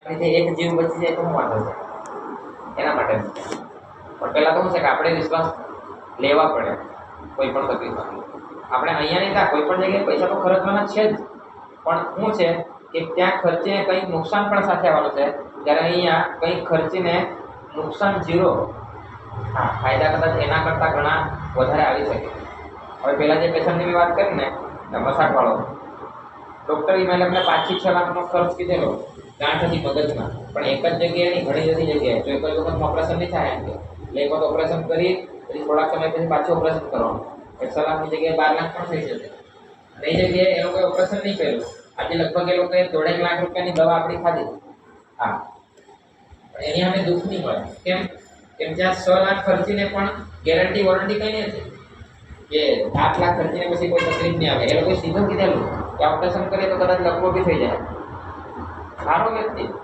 એક જીવ બચી જાય તો હું વાંધો છે એના માટે. પણ પહેલાં તો શું છે કે આપણે વિશ્વાસ લેવા પડે કોઈ પણ તકલીફમાં. આપણે અહીંયા નહીં થાય, કોઈ પણ જગ્યાએ પૈસા તો ખર્ચવાના છે જ, પણ શું છે કે ત્યાં ખર્ચીને કંઈક નુકસાન પણ સાથે આવવાનું છે, જ્યારે અહીંયા કંઈક ખર્ચીને નુકસાન ઝીરો. હા, ફાયદા કદાચ એના કરતાં ઘણા વધારે આવી શકે. હવે પહેલાં જે પેશન્ટની મેં વાત કરી ને મસાટવાળો ડૉક્ટર મેડમને 5-6 લાખનો ખર્ચ કીધેલો ગાંઠથી મગજમાં, પણ એક જ જગ્યાએ નહીં, ઘણી બધી જગ્યાએ. તો એક જ વખતમાં ઓપરેશન નહીં થાય એમ કે એટલે એક વખત ઓપરેશન કરી પછી થોડાક સમય પછી પાછું ઓપરેશન કરવાનું. 1 લાખની જગ્યાએ 12 લાખ પણ થઈ શકે. અને એ જગ્યાએ એ લોકોએ ઓપરેશન નહીં કર્યું, આજે લગભગ એ લોકોએ 1.5 લાખ રૂપિયાની દવા આપણી ખાધી. હા, પણ એની અમે દુઃખ નહીં મળે. કેમ ત્યાં 6 લાખ ખર્ચીને પણ ગેરંટી વોરંટી કંઈ નહીં હતી કે 7 લાખ ખર્ચીને પછી કોઈ તકલીફ નહીં આવે. એ લોકોએ સીધું કીધેલું કે ઓપરેશન કરીએ તો કદાચ લકવો બી થઈ જાય. સારો વ્યક્તિ